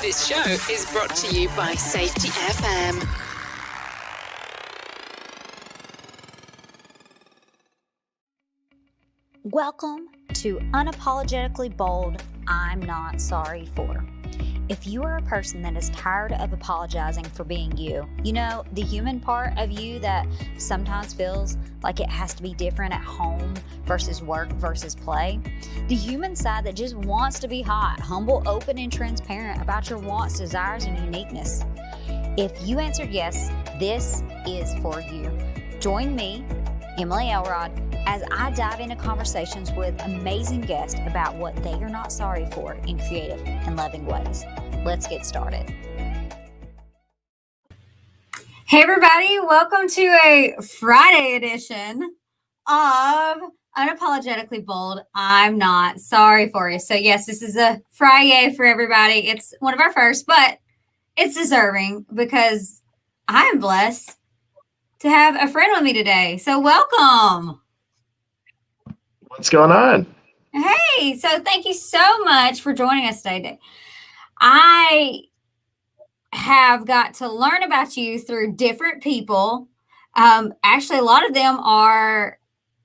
This show is brought to you by Safety FM. Welcome to Unapologetically Bold, I'm Not Sorry For. If you are a person that is tired of apologizing for being you, the human part of you that sometimes feels like it has to be different at home versus work versus play, the human side that just wants to be hot, humble, open, and transparent about your wants, desires, and uniqueness. If you answered yes, this is for you. Join me, Emily Elrod, as I dive into conversations with amazing guests about what they are not sorry for in creative and loving ways. Let's get started. Hey everybody, welcome to a Friday edition of Unapologetically Bold, I'm Not Sorry For You. So yes, this is a Friday for everybody. It's one of our first, but it's deserving because I am blessed to have a friend with me today. So welcome. What's going on? Hey, so thank you so much for joining us today. I have got to learn about you through different people. Actually, a lot of them are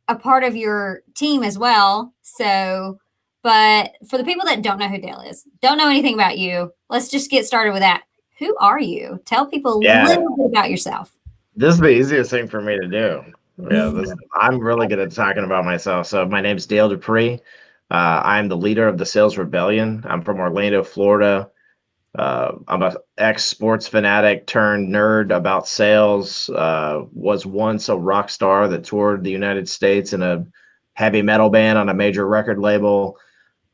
a part of your team as well. So, but for the people that don't know who Dale is, don't know anything about you, let's just get started with that. Who are you? Tell people a little bit about yourself. This is the easiest thing for me to do. I'm really good at talking about myself. So my name's Dale Dupree. I'm the leader of the Sales Rebellion. I'm from Orlando, Florida. I'm an ex-sports fanatic turned nerd about sales. Was once a rock star that toured the United States in a heavy metal band on a major record label.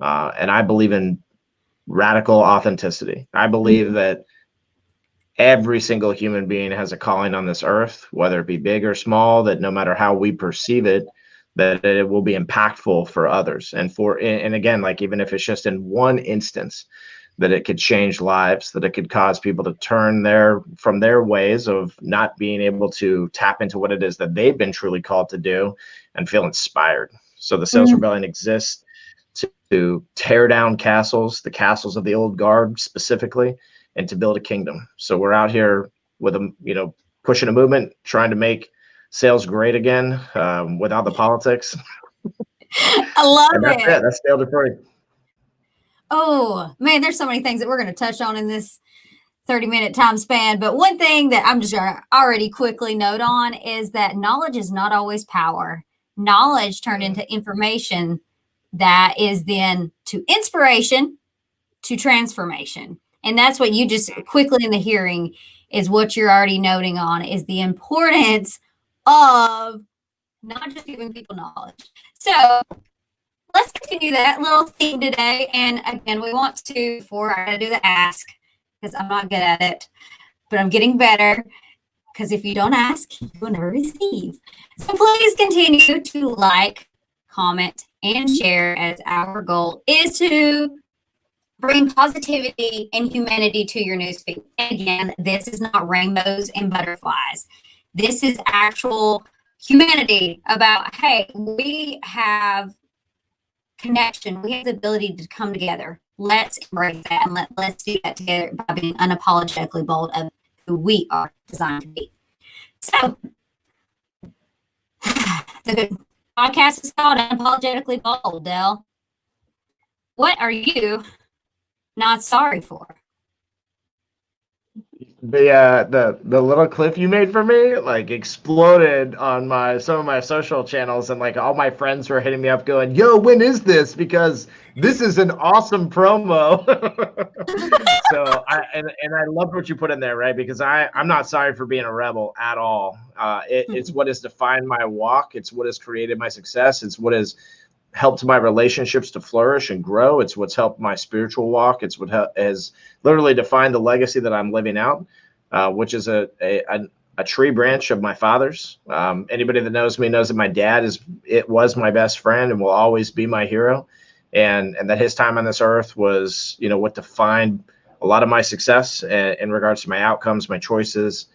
And I believe in radical authenticity. I believe that every single human being has a calling on this earth, whether it be big or small, that no matter how we perceive it, that it will be impactful for others. And again, like even if it's just in one instance, that it could change lives, that it could cause people to turn from their ways of not being able to tap into what it is that they've been truly called to do and feel inspired. So the Sales Rebellion exists to tear down castles, the castles of the old guard specifically, and to build a kingdom. So we're out here with pushing a movement, trying to make sales great again, without the politics. I love it. That's Dale Dupree. Oh man, there's so many things that we're going to touch on in this 30-minute time span. But one thing that I'm just going to already quickly note on is that knowledge is not always power. Knowledge turned into information that is then to inspiration, to transformation. And that's what you just quickly in the hearing is what you're already noting on is the importance of not just giving people knowledge. So let's continue that little theme today. And again, we want to, before I do the ask, because I'm not good at it, but I'm getting better. Because if you don't ask, you will never receive. So please continue to like, comment, and share, as our goal is to bring positivity and humanity to your newsfeed. Again, this is not rainbows and butterflies. This is actual humanity about, hey, we have connection. We have the ability to come together. Let's embrace that and let's do that together by being unapologetically bold of who we are designed to be. So the podcast is called Unapologetically Bold, Dale. What are you not sorry for? The little clip you made for me like exploded on some of my social channels, and like all my friends were hitting me up going, yo, when is this? Because this is an awesome promo. So I loved what you put in there, right? Because I'm not sorry for being a rebel at all. It's what has defined my walk. It's what has created my success. It's what has helped my relationships to flourish and grow. It's what's helped my spiritual walk. It's what has literally defined the legacy that I'm living out, which is a tree branch of my father's. Anybody that knows me knows that my dad was my best friend and will always be my hero. And that his time on this earth was, what defined a lot of my success in regards to my outcomes, my choices.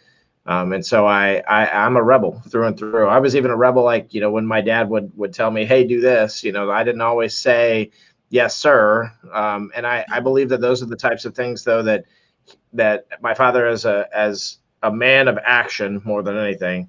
And so I'm a rebel through and through. I was even a rebel, like, when my dad would tell me, hey, do this, I didn't always say, yes, sir. And I believe that those are the types of things, though, that my father, as a man of action more than anything,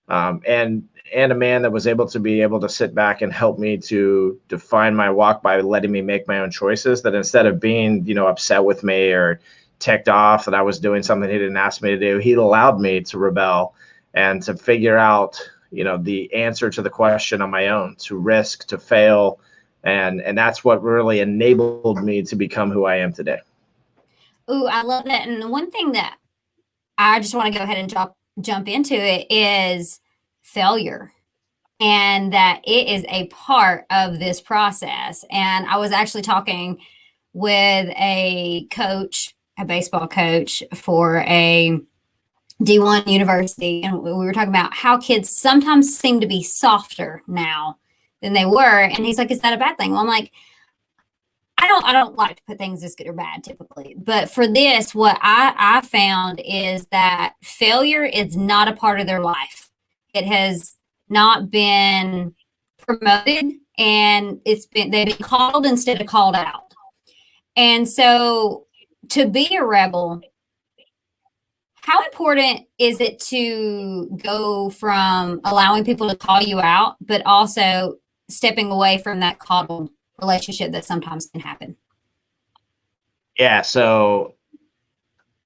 and a man that was able to sit back and help me to define my walk by letting me make my own choices, that instead of being, upset with me or ticked off that I was doing something he didn't ask me to do, he allowed me to rebel and to figure out, the answer to the question on my own, to risk, to fail. And that's what really enabled me to become who I am today. Ooh, I love that. And the one thing that I just want to go ahead and jump into it is failure, and that it is a part of this process. And I was actually talking with a coach, a baseball coach for a D1 university, and we were talking about how kids sometimes seem to be softer now than they were. And he's like, "Is that a bad thing?" Well, I'm like, I don't like to put things as good or bad typically, but for this, what I found is that failure is not a part of their life. It has not been promoted, and they've been called instead of called out. And so, to be a rebel, how important is it to go from allowing people to call you out, but also stepping away from that coddled relationship that sometimes can happen? Yeah, so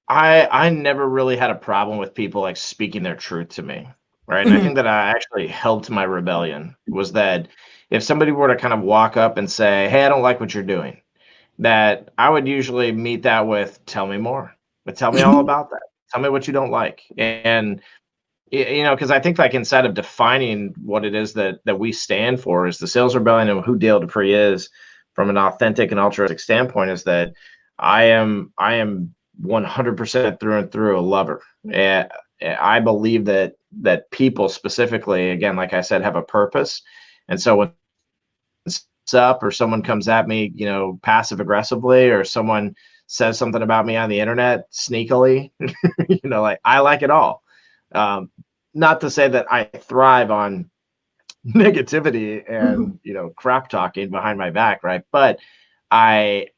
I never really had a problem with people like speaking their truth to me, right? And I think that I actually helped my rebellion, was that if somebody were to kind of walk up and say, "Hey, I don't like what you're doing," that I would usually meet that with, "Tell me more, but tell me all about that. Tell me what you don't like." And because I think, like, inside of defining what it is that we stand for is the sales rebellion, and who Dale Dupree is from an authentic and altruistic standpoint, is that I am 100% through and through a lover. And I believe that people specifically, again, like I said, have a purpose. And so when it's up, or someone comes at me, passive aggressively, or someone says something about me on the internet sneakily, like, I like it all. Not to say that I thrive on negativity and crap talking behind my back, right? But I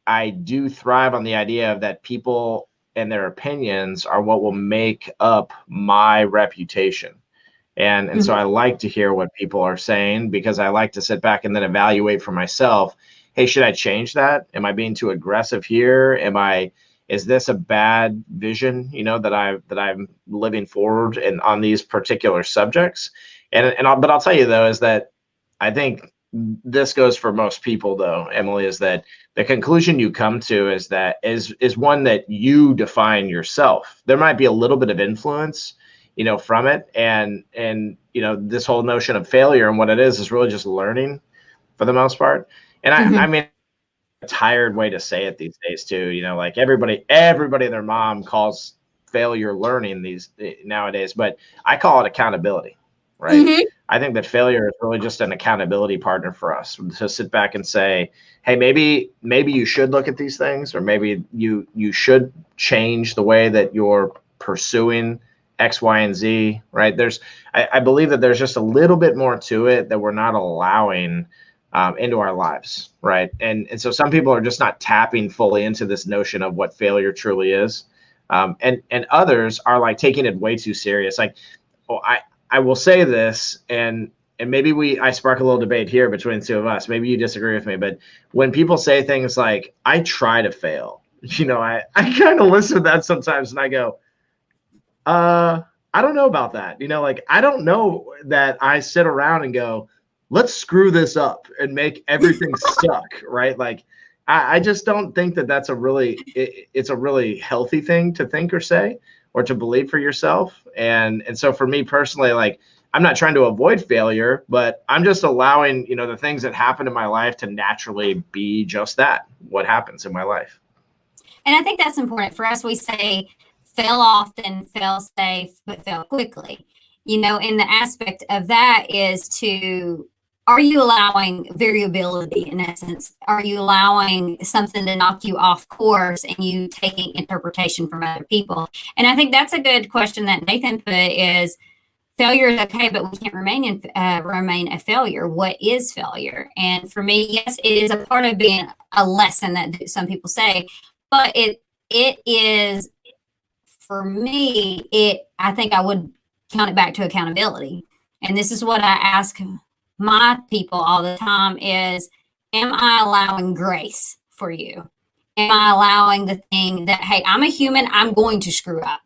do thrive on the idea of that people and their opinions are what will make up my reputation. And so I like to hear what people are saying, because I like to sit back and then evaluate for myself. Hey, should I change that? Am I being too aggressive here? Is this a bad vision, that I'm living forward and on these particular subjects? But I'll tell you, though, is that I think this goes for most people, though, Emily, is that the conclusion you come to is one that you define yourself. There might be a little bit of influence, from it. And this whole notion of failure and what it is really just learning for the most part. And I mean, a tired way to say it these days too, like everybody and their mom calls failure learning nowadays, but I call it accountability, right? I think that failure is really just an accountability partner for us to sit back and say, hey, maybe you should look at these things, or maybe you should change the way that you're pursuing X, Y, and Z, right? I believe that there's just a little bit more to it that we're not allowing into our lives, right? And so some people are just not tapping fully into this notion of what failure truly is, and others are like taking it way too serious. Like, I will say this, and maybe I spark a little debate here between the two of us. Maybe you disagree with me, but when people say things like, "I try to fail," I kind of listen to that sometimes, and I go, I don't know about that. Like, I don't know that I sit around and go, let's screw this up and make everything suck, right? Like, I just don't think that that's it's a really healthy thing to think or say or to believe for yourself. And so for me personally, like, I'm not trying to avoid failure, but I'm just allowing, the things that happen in my life to naturally be just that, what happens in my life. And I think that's important for us. We say fail often, fail safe, but fail quickly. And the aspect of that is are you allowing variability in essence? Are you allowing something to knock you off course and you taking interpretation from other people? And I think that's a good question that Nathan put is, failure is okay, but we can't remain a failure. What is failure? And for me, yes, it is a part of being a lesson that some people say, but it is, for me, I think I would count it back to accountability. And this is what I ask my people all the time is, am I allowing grace for you? Am I allowing the thing that, hey, I'm a human, I'm going to screw up.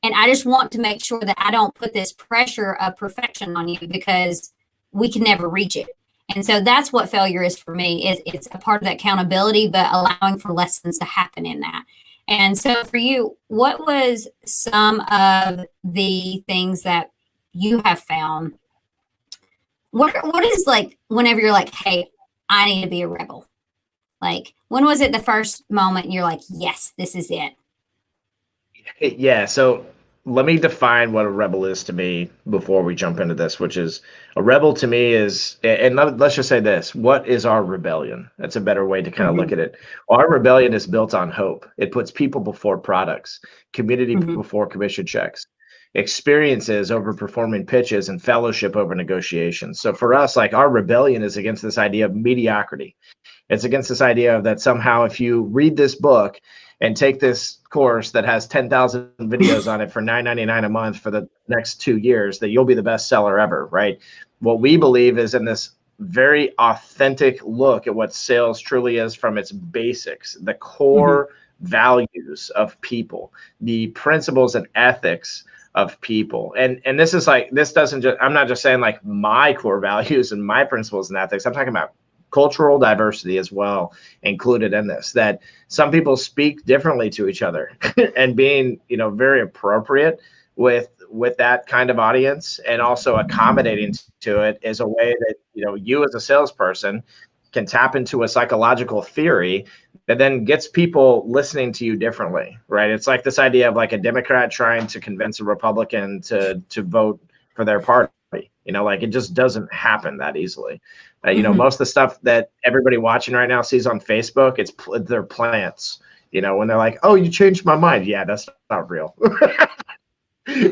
And I just want to make sure that I don't put this pressure of perfection on you, because we can never reach it. And so that's what failure is for me, is it's a part of that accountability, but allowing for lessons to happen in that. And so for you, what was some of the things that you have found? What is, like, whenever you're like, hey, I need to be a rebel? Like, when was it the first moment you're like, yes, this is it? Yeah, so let me define what a rebel is to me before we jump into this, which is a rebel to me is, and let's just say this, what is our rebellion? That's a better way to kind of look at it. Our rebellion is built on hope. It puts people before products, community before commission checks, experiences over performing pitches, and fellowship over negotiations. So for us, like, our rebellion is against this idea of mediocrity. It's against this idea of that somehow if you read this book and take this course that has 10,000 videos on it for $9.99 a month for the next 2 years, that you'll be the best seller ever, right? What we believe is in this very authentic look at what sales truly is from its basics, the core values of people, the principles and ethics of people. And this is like, this doesn't just, I'm not just saying like my core values and my principles and ethics. I'm talking about cultural diversity as well included in this, that some people speak differently to each other and being, very appropriate with that kind of audience, and also accommodating to it is a way that, you as a salesperson can tap into a psychological theory that then gets people listening to you differently, right? It's like this idea of like a Democrat trying to convince a Republican to vote for their party. Like, it just doesn't happen that easily. Most of the stuff that everybody watching right now sees on Facebook, they're plants. When they're like, "Oh, you changed my mind." Yeah, that's not real.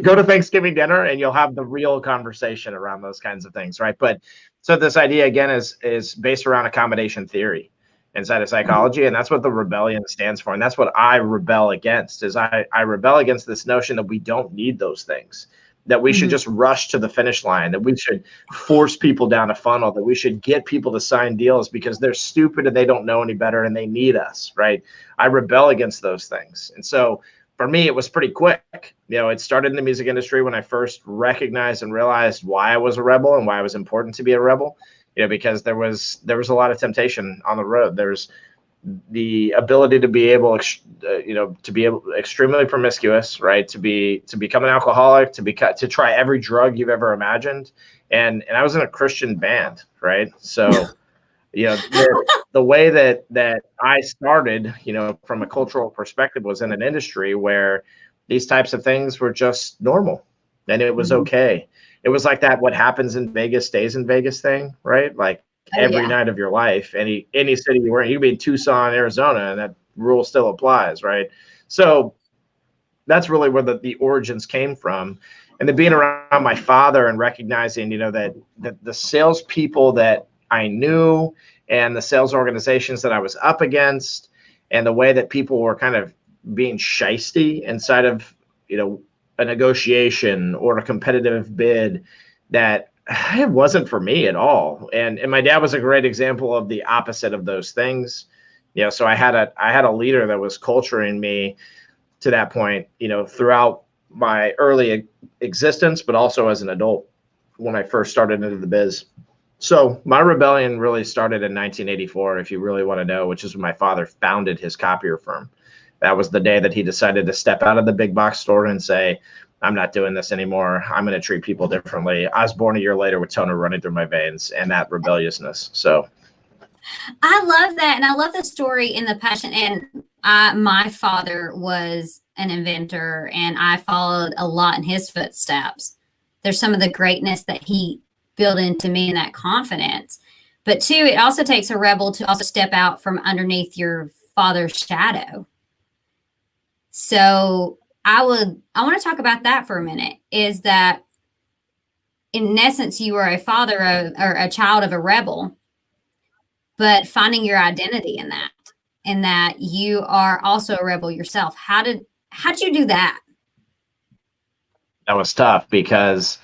Go to Thanksgiving dinner and you'll have the real conversation around those kinds of things, right? But so this idea again is based around accommodation theory inside of psychology, and that's what the rebellion stands for. And that's what I rebel against, is I rebel against this notion that we don't need those things, that we should just rush to the finish line, that we should force people down a funnel, that we should get people to sign deals because they're stupid and they don't know any better and they need us, right? I rebel against those things. And so for me, it was pretty quick. It started in the music industry when I first recognized and realized why I was a rebel and why it was important to be a rebel, because there was a lot of temptation on the road. There's the ability to be able, extremely promiscuous, right? To become an alcoholic, to try every drug you've ever imagined. And I was in a Christian band, right? So, the way that I started, from a cultural perspective, was in an industry where these types of things were just normal and it was okay. It was like that, what happens in Vegas stays in Vegas thing, right? Like, every night of your life, any city you were in, you could be in Tucson, Arizona, and that rule still applies, right? So that's really where the origins came from. And then being around my father and recognizing, that the salespeople that I knew and the sales organizations that I was up against, and the way that people were kind of being shisty inside of, a negotiation or a competitive bid, that it wasn't for me at all. And my dad was a great example of the opposite of those things. So I had a leader that was culturing me to that point, throughout my early existence, but also as an adult when I first started into the biz. So my rebellion really started in 1984, if you really want to know, which is when my father founded his copier firm. That was the day that he decided to step out of the big box store and say, I'm not doing this anymore. I'm going to treat people differently. I was born a year later with toner running through my veins and that rebelliousness. So I love that. And I love the story and the passion. And my father was an inventor, and I followed a lot in his footsteps. There's some of the greatness that he built into me and that confidence. But two, it also takes a rebel to also step out from underneath your father's shadow. So I want to talk about that for a minute, is that in essence, you are a father of, or a child of a rebel, but finding your identity in that, and that you are also a rebel yourself. How'd you do that? That was tough because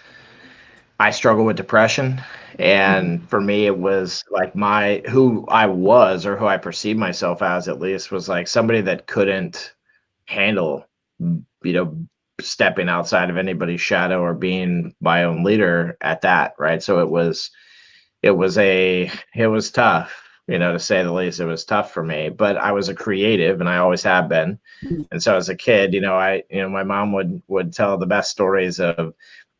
I struggle with depression. And for me, it was like who I was, or who I perceived myself as, at least, was like somebody that couldn't handle, you know, stepping outside of anybody's shadow or being my own leader at that. Right. So it was tough, to say the least. It was tough for me, but I was a creative, and I always have been. And so as a kid, my mom would tell the best stories of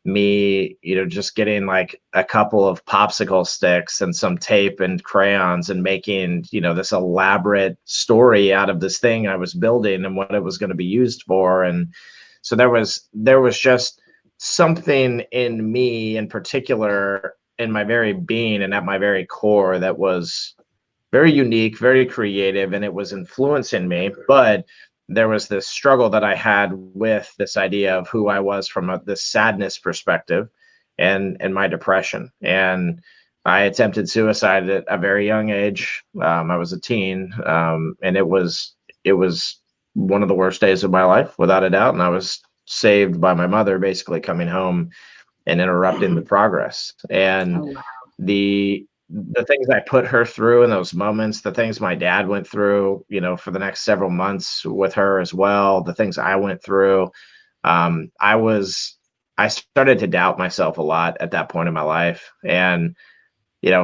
me, just getting like a couple of popsicle sticks and some tape and crayons and making, this elaborate story out of this thing I was building and what it was going to be used for. And so there was just something in me in particular, in my very being and at my very core, that was very unique, very creative, and it was influencing me. But there was this struggle that I had with this idea of who I was from this sadness perspective, and my depression. And I attempted suicide at a very young age. I was a teen, and it was one of the worst days of my life, without a doubt. And I was saved by my mother basically coming home and interrupting the progress. And Oh, wow. the things I put her through in those moments, the things my dad went through, for the next several months with her as well, the things I went through, I started to doubt myself a lot at that point in my life. And,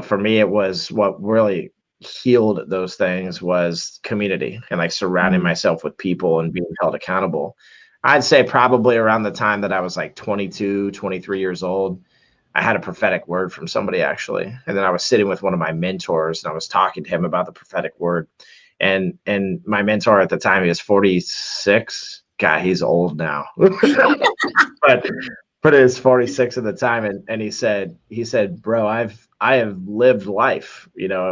for me, it was what really healed those things was community, and like surrounding myself with people and being held accountable. I'd say probably around the time that I was like 22, 23 years old, I had a prophetic word from somebody, actually. And then I was sitting with one of my mentors, and I was talking to him about the prophetic word. And my mentor at the time, he was 46. God, he's old now. but it was 46 at the time. And he said, bro, I have lived life.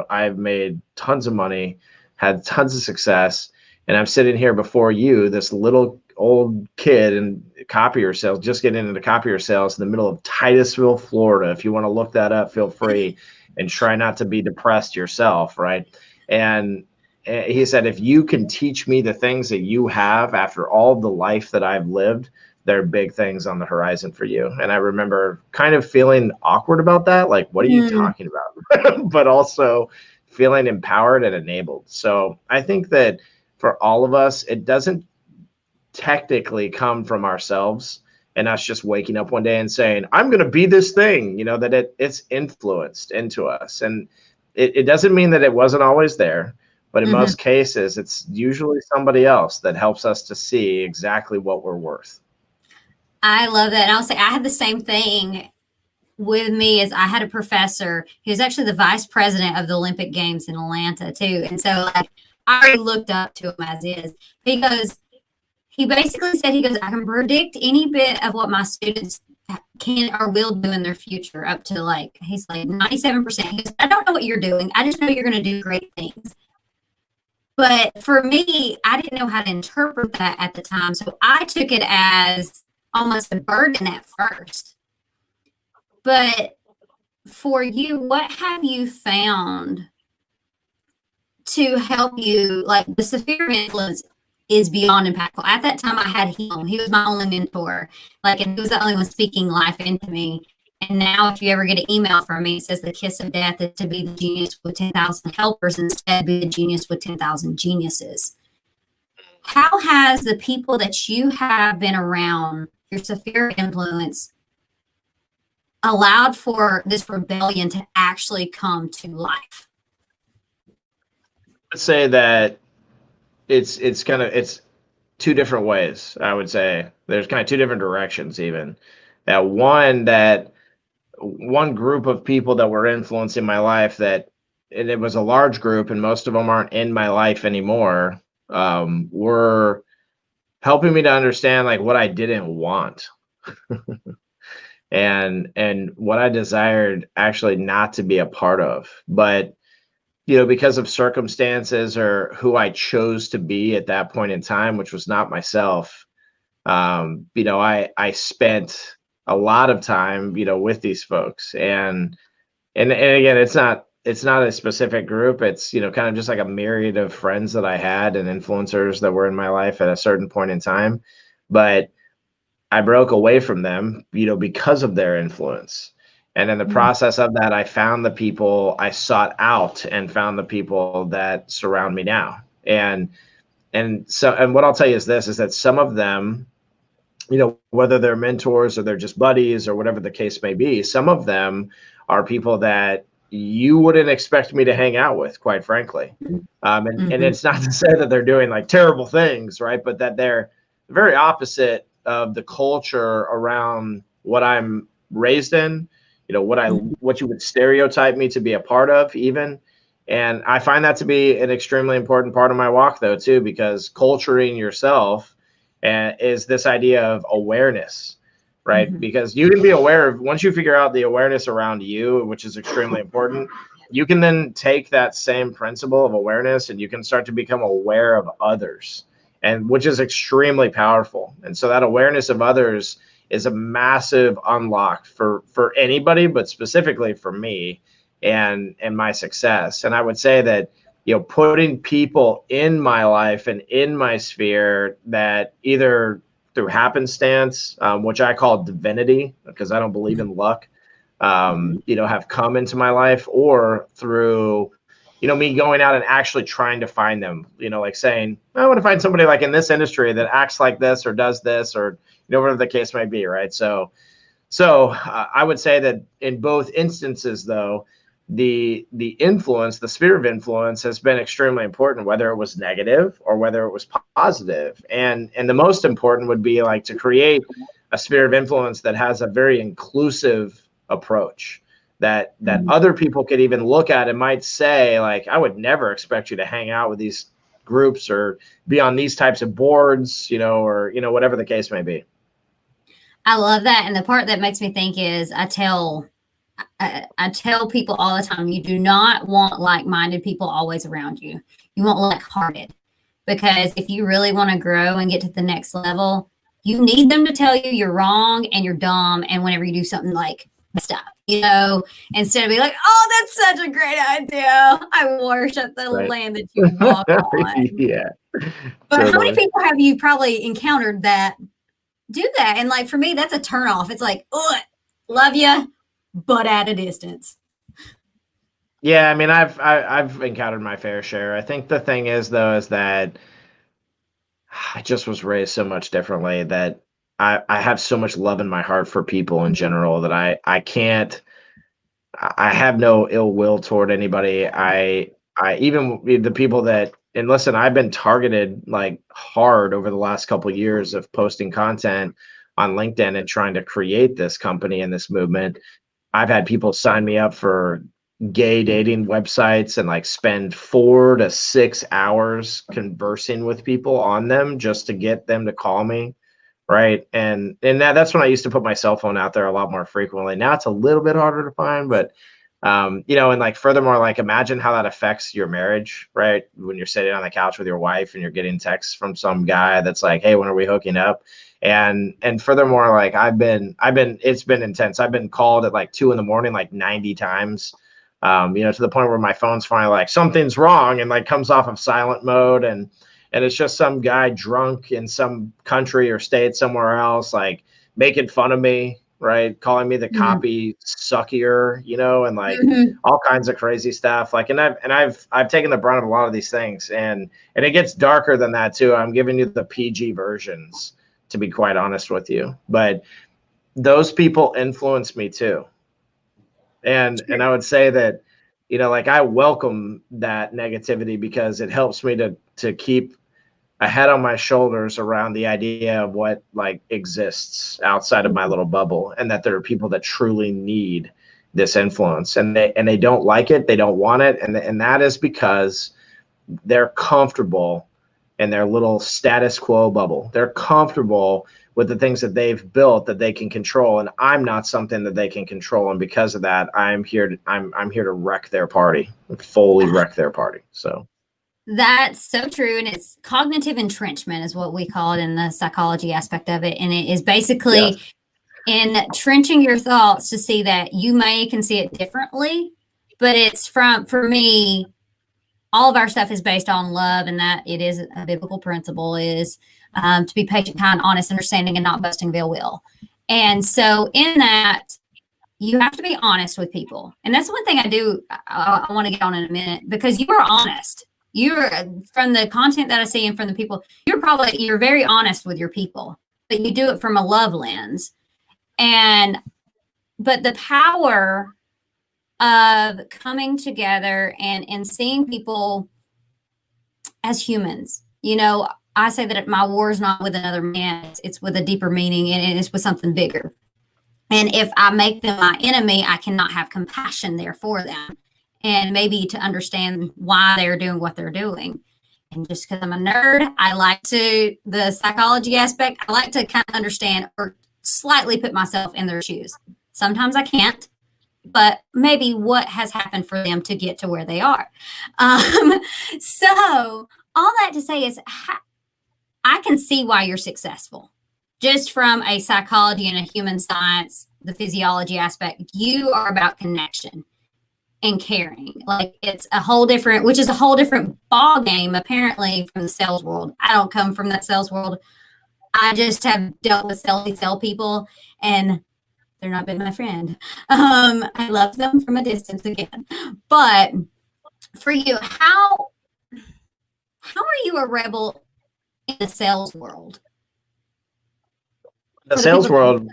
I've made tons of money, had tons of success. And I'm sitting here before you, this little old kid in copier sales, just getting into copier sales in the middle of Titusville, Florida. If you want to look that up, feel free, and try not to be depressed yourself. Right. And he said, if you can teach me the things that you have after all the life that I've lived, there are big things on the horizon for you. And I remember kind of feeling awkward about that. Like, what are you talking about? But also feeling empowered and enabled. So I think that for all of us, it doesn't technically come from ourselves and us just waking up one day and saying, I'm going to be this thing, that it's influenced into us. And it doesn't mean that it wasn't always there, but in most cases, it's usually somebody else that helps us to see exactly what we're worth. I love that. And I'll say I had the same thing with me. As I had a professor, he was actually the vice president of the Olympic Games in Atlanta too. And so like I already looked up to him as is. He basically said, I can predict any bit of what my students can or will do in their future up to like, he's like 97%. He goes, I don't know what you're doing. I just know you're going to do great things. But for me, I didn't know how to interpret that at the time. So I took it as almost a burden at first. But for you, what have you found to help you? Like the sphere of influence is beyond impactful. At that time, I had him. He was my only mentor. Like, and he was the only one speaking life into me. And now, if you ever get an email from me, it says the kiss of death is to be the genius with 10,000 helpers instead be the genius with 10,000 geniuses. How has the people that you have been around, your sphere of influence, allowed for this rebellion to actually come to life? Let's say that it's two different ways. I would say there's kind of two different directions, even. That one group of people that were influencing my life, and it was a large group, and most of them aren't in my life anymore, were helping me to understand like what I didn't want. and what I desired actually not to be a part of. But because of circumstances or who I chose to be at that point in time, which was not myself, I spent a lot of time, with these folks. And again, it's not a specific group. It's, kind of just like a myriad of friends that I had and influencers that were in my life at a certain point in time. But I broke away from them, because of their influence. And in the process of that, I found the people I sought out and found the people that surround me now. And what I'll tell you is this, is that some of them, whether they're mentors or they're just buddies or whatever the case may be, some of them are people that you wouldn't expect me to hang out with, quite frankly. And it's not to say that they're doing like terrible things, right? But that they're the very opposite of the culture around what I'm raised in, what you would stereotype me to be a part of even. And I find that to be an extremely important part of my walk, though, too, because culturing yourself is this idea of awareness, right? Because you can be aware of, once you figure out the awareness around you, which is extremely important, you can then take that same principle of awareness and you can start to become aware of others, and which is extremely powerful. And so that awareness of others is a massive unlock for anybody, but specifically for me and my success. And I would say that, putting people in my life and in my sphere that either through happenstance, which I call divinity, because I don't believe in luck, have come into my life, or through, me going out and actually trying to find them, like saying, I want to find somebody like in this industry that acts like this or does this, or, whatever the case might be. Right. So I would say that in both instances, though, the influence, the sphere of influence has been extremely important, whether it was negative or whether it was positive. And the most important would be like to create a sphere of influence that has a very inclusive approach that other people could even look at and might say, like, I would never expect you to hang out with these groups or be on these types of boards, or, whatever the case may be. I love that. And the part that makes me think is I tell people all the time, you do not want like-minded people always around you. You want like-hearted, because if you really want to grow and get to the next level, you need them to tell you you're wrong and you're dumb. And whenever you do something like messed up, instead of being like, oh, that's such a great idea. I worship the land that you walk on. Yeah. But totally. How many people have you probably encountered that do that? And like, for me, that's a turnoff. It's like, oh, love you, but at a distance. Yeah, I mean, I've encountered my fair share. I think the thing is, though, is that I just was raised so much differently that I have so much love in my heart for people in general that I have no ill will toward anybody. I even the people that, and listen, I've been targeted like hard over the last couple of years of posting content on LinkedIn and trying to create this company and this movement. I've had people sign me up for gay dating websites and like spend 4 to 6 hours conversing with people on them just to get them to call me. Right. And that's when I used to put my cell phone out there a lot more frequently. Now it's a little bit harder to find, but and like furthermore, like imagine how that affects your marriage, right? When you're sitting on the couch with your wife and you're getting texts from some guy that's like, hey, when are we hooking up? And furthermore, like it's been intense. I've been called at like 2 a.m, like 90 times, to the point where my phone's finally like, something's wrong, and like comes off of silent mode. And it's just some guy drunk in some country or state somewhere else, like making fun of me, right? Calling me the copy suckier, and like all kinds of crazy stuff. Like, and I've taken the brunt of a lot of these things, and it gets darker than that too. I'm giving you the PG versions, to be quite honest with you, but those people influence me too. And I would say that, like I welcome that negativity because it helps me to keep a head on my shoulders around the idea of what like exists outside of my little bubble, and that there are people that truly need this influence, and they don't like it, they don't want it, and that is because they're comfortable in their little status quo bubble. They're comfortable with the things that they've built that they can control, and I'm not something that they can control, and because of that, I'm here to wreck their party, fully wreck their party. So that's so true. And it's cognitive entrenchment is what we call it in the psychology aspect of it. And it is basically in trenching your thoughts to see that you can see it differently, but it's for me, all of our stuff is based on love, and that it is a biblical principle is to be patient, kind, honest, understanding, and not boasting of ill will. And so in that, you have to be honest with people. And that's one thing I want to get on in a minute, because you are honest. You're, from the content that I see and from the people, you're very honest with your people, but you do it from a love lens. But the power of coming together and seeing people as humans, I say that my war is not with another man, it's with a deeper meaning, and it's with something bigger. And if I make them my enemy, I cannot have compassion there for them, and maybe to understand why they're doing what they're doing. And just because I'm a nerd, the psychology aspect, I like to kind of understand or slightly put myself in their shoes. Sometimes I can't, but maybe what has happened for them to get to where they are. So all that to say is I can see why you're successful. Just from a psychology and a human science, the physiology aspect, you are about connection and caring. Like it's which is a whole different ball game, apparently, from the sales world. I don't come from that sales world. I just have dealt with sell people, and they're not been my friend. I love them from a distance again. But for you, how are you a rebel in the sales world? The sales world,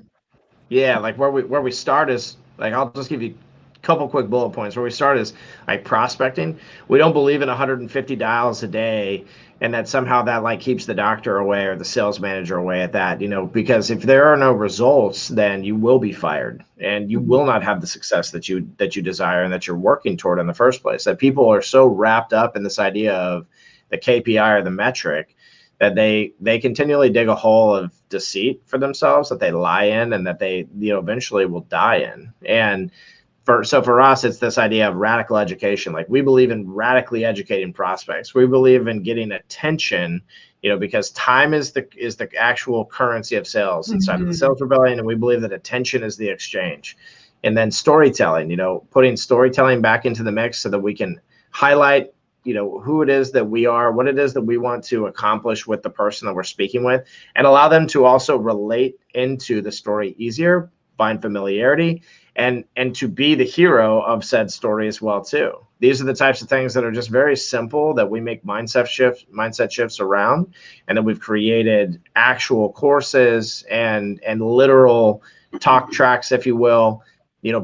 yeah, like where we start is like, I'll just give you a couple quick bullet points. Where we start is like prospecting. We don't believe in 150 dials a day, and that somehow that like keeps the doctor away or the sales manager away at that, because if there are no results, then you will be fired, and you will not have the success that you desire and that you're working toward in the first place. That people are so wrapped up in this idea of the KPI or the metric that they continually dig a hole of deceit for themselves that they lie in, and that they eventually will die in. And for us, it's this idea of radical education. Like we believe in radically educating prospects. We believe in getting attention, because time is the actual currency of sales inside of the sales rebellion, and we believe that attention is the exchange. And then storytelling, putting storytelling back into the mix so that we can highlight who it is that we are, what it is that we want to accomplish with the person that we're speaking with, and allow them to also relate into the story easier, find familiarity, and to be the hero of said story as well too. These are the types of things that are just very simple that we make mindset shifts around, and that we've created actual courses and literal talk tracks, if you will,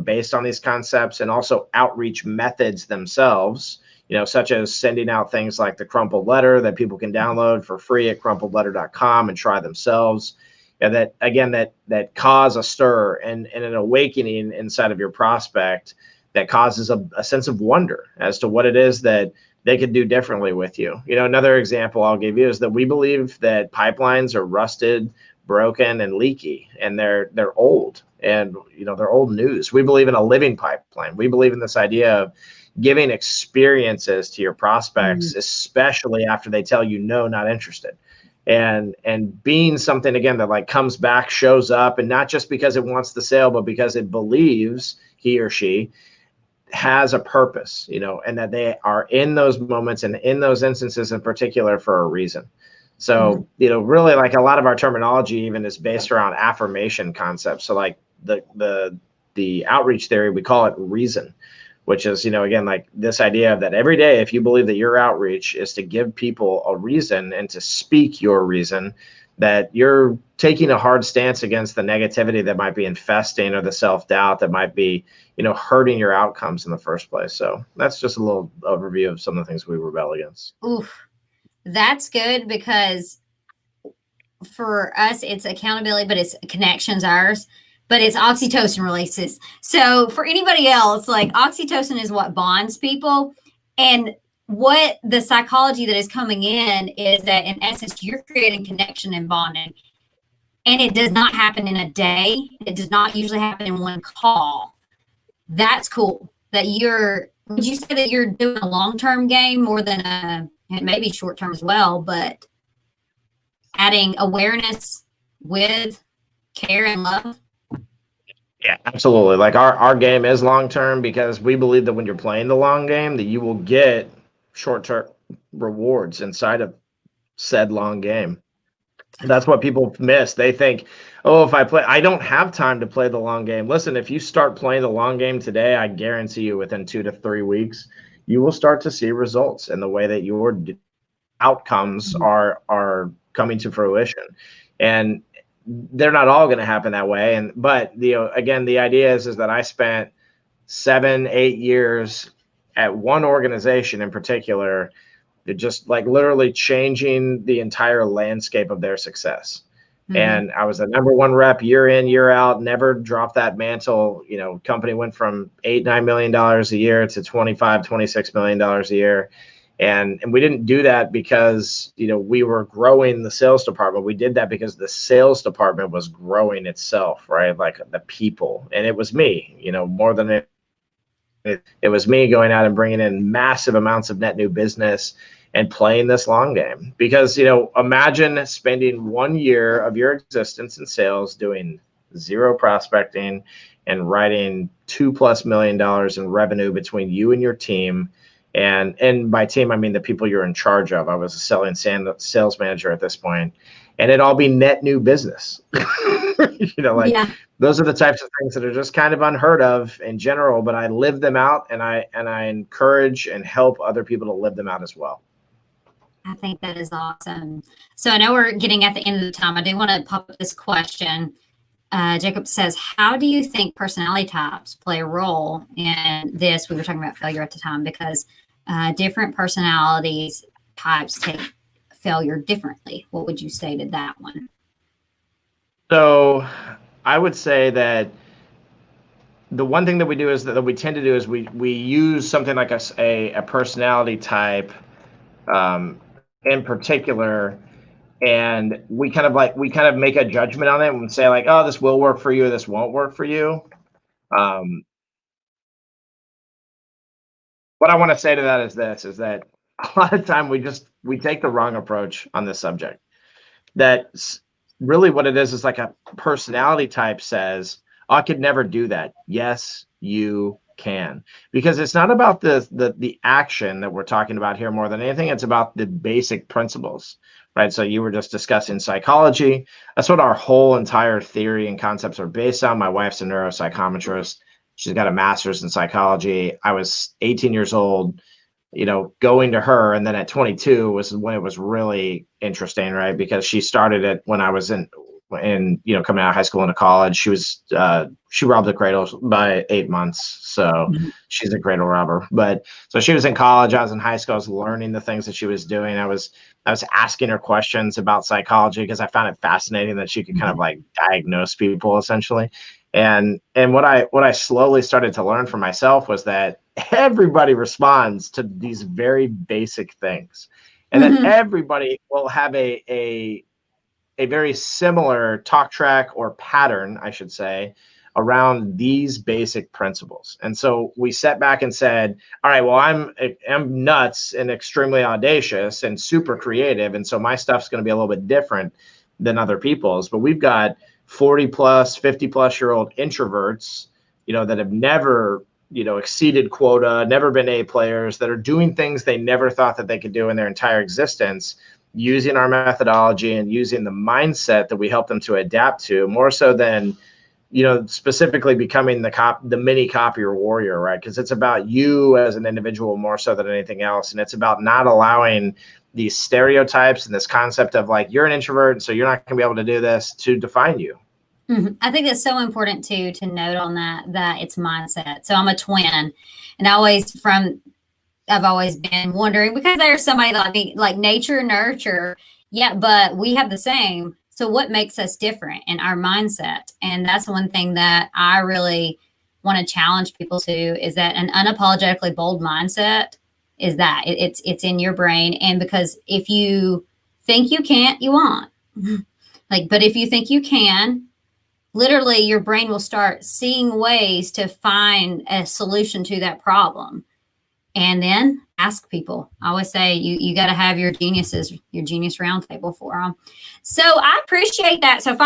based on these concepts, and also outreach methods themselves, such as sending out things like the crumpled letter that people can download for free at crumpledletter.com and try themselves. That again, that cause a stir and an awakening inside of your prospect that causes a sense of wonder as to what it is that they could do differently with you. Another example I'll give you is that we believe that pipelines are rusted, broken, and leaky, and they're old, and they're old news. We believe in a living pipeline. We believe in this idea of giving experiences to your prospects, especially after they tell you no, not interested, and being something again that like comes back, shows up, and not just because it wants the sale, but because it believes he or she has a purpose, and that they are in those moments and in those instances in particular for a reason. So, really like a lot of our terminology even is based around affirmation concepts. So like the outreach theory, we call it reason, which is, again, like this idea of that every day, if you believe that your outreach is to give people a reason and to speak your reason, that you're taking a hard stance against the negativity that might be infesting or the self-doubt that might be, hurting your outcomes in the first place. So that's just a little overview of some of the things we rebel against. Oof, that's good, because for us, it's accountability, but it's connections, ours. But it's oxytocin releases. So for anybody else, like oxytocin is what bonds people. And what the psychology that is coming in is that in essence, you're creating connection and bonding. And it does not happen in a day. It does not usually happen in one call. That's cool. Would you say that you're doing a long-term game more than and maybe short-term as well, but adding awareness with care and love? Yeah, absolutely. Like our game is long term because we believe that when you're playing the long game, that you will get short term rewards inside of said long game. That's what people miss. They think, oh, if I play, I don't have time to play the long game. Listen, if you start playing the long game today, I guarantee you within 2 to 3 weeks, you will start to see results in the way that your outcomes are coming to fruition. And they're not all going to happen that way. But again, the idea is that I spent 7, 8 years at one organization in particular, just like literally changing the entire landscape of their success. And I was the number one rep year in, year out, never dropped that mantle. Company went from $8-9 million a year to $25-26 million a year. And we didn't do that because, we were growing the sales department. We did that because the sales department was growing itself, right? Like the people. And it was me, more than it was me going out and bringing in massive amounts of net new business and playing this long game. Because, imagine spending 1 year of your existence in sales doing zero prospecting and writing $2+ million in revenue between you and your team. And by team, I mean the people you're in charge of. I was a sales manager at this point, and it'd all be net new business. Those are the types of things that are just kind of unheard of in general, but I live them out, and I encourage and help other people to live them out as well. I think that is awesome. So I know we're getting at the end of the time. I do want to pop up this question. Jacob says, how do you think personality types play a role in this? We were talking about failure at the time because different personalities types take failure differently. What would you say to that one? So I would say that the one thing that we do is that we tend to do is we use something like a personality type in particular, and we kind of make a judgment on it and say like, oh, this will work for you, or this won't work for you. What I want to say to that is that a lot of time we take the wrong approach on this subject. That's really what it is like a personality type says, oh, I could never do that. Yes, you can. Because it's not about the action that we're talking about here more than anything. It's about the basic principles, right? So you were just discussing psychology. That's what our whole entire theory and concepts are based on. My wife's a neuropsychometrist. She's got a master's in psychology. I was 18 years old, going to her. And then at 22 was when it was really interesting, right? Because she started it when I was in coming out of high school into college. She robbed a cradle by 8 months. So she's a cradle robber. But so she was in college. I was in high school. I was learning the things that she was doing. I was asking her questions about psychology because I found it fascinating that she could kind of like diagnose people essentially. And what I slowly started to learn for myself was that everybody responds to these very basic things, and that everybody will have a very similar talk track or pattern, I should say, around these basic principles. And so we sat back and said, all right, well, I'm nuts and extremely audacious and super creative. And so my stuff's going to be a little bit different than other people's. But we've got 40+, 50+ year old introverts, that have never, exceeded quota, never been A players, that are doing things they never thought that they could do in their entire existence, using our methodology and using the mindset that we help them to adapt to, more so than, specifically becoming the mini copy or warrior, right? Because it's about you as an individual more so than anything else. And it's about not allowing these stereotypes and this concept of like, you're an introvert, so you're not going to be able to do this, to define you. I think that's so important too, to note on that it's mindset. So I'm a twin, and I've always been wondering, because there's somebody like me, like nature, nurture. Yeah, but we have the same. So what makes us different in our mindset? And that's one thing that I really want to challenge people to, is that an unapologetically bold mindset is that it's in your brain. And because if you think you can't, you won't. But if you think you can, literally your brain will start seeing ways to find a solution to that problem. And then ask people. I always say you got to have your genius roundtable for them. So I appreciate that. So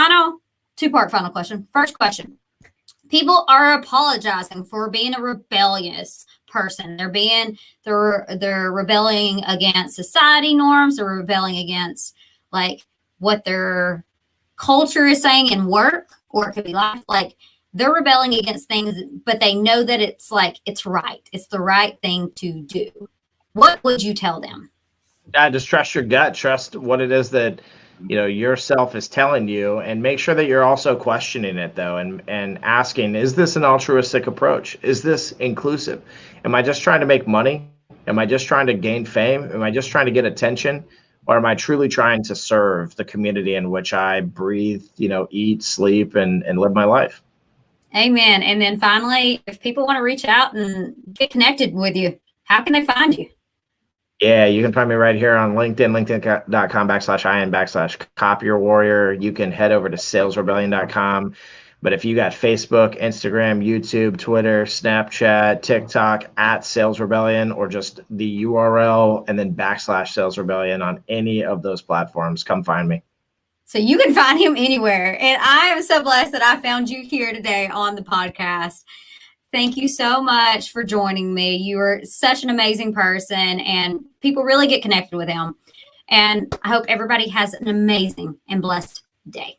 two-part final question. First question. people are apologizing for being a rebellious person. They're rebelling against society norms. They're rebelling against like what their culture is saying in work, or it could be life. Like they're rebelling against things, but they know that it's right. It's the right thing to do. What would you tell them? Just trust your gut. Trust what it is that yourself is telling you, and make sure that you're also questioning it though, and asking, is this an altruistic approach? Is this inclusive? Am I just trying to make money? Am I just trying to gain fame? Am I just trying to get attention? Or am I truly trying to serve the community in which I breathe, eat, sleep, and live my life? Amen. And then finally, if people want to reach out and get connected with you, how can they find you? Yeah, you can find me right here on LinkedIn, linkedin.com/in/copy warrior. You can head over to salesrebellion.com. But if you got Facebook, Instagram, YouTube, Twitter, Snapchat, TikTok at Sales Rebellion, or just the URL and then /Sales Rebellion on any of those platforms, come find me. So you can find him anywhere. And I am so blessed that I found you here today on the podcast. Thank you so much for joining me. You are such an amazing person, and people really get connected with him. And I hope everybody has an amazing and blessed day.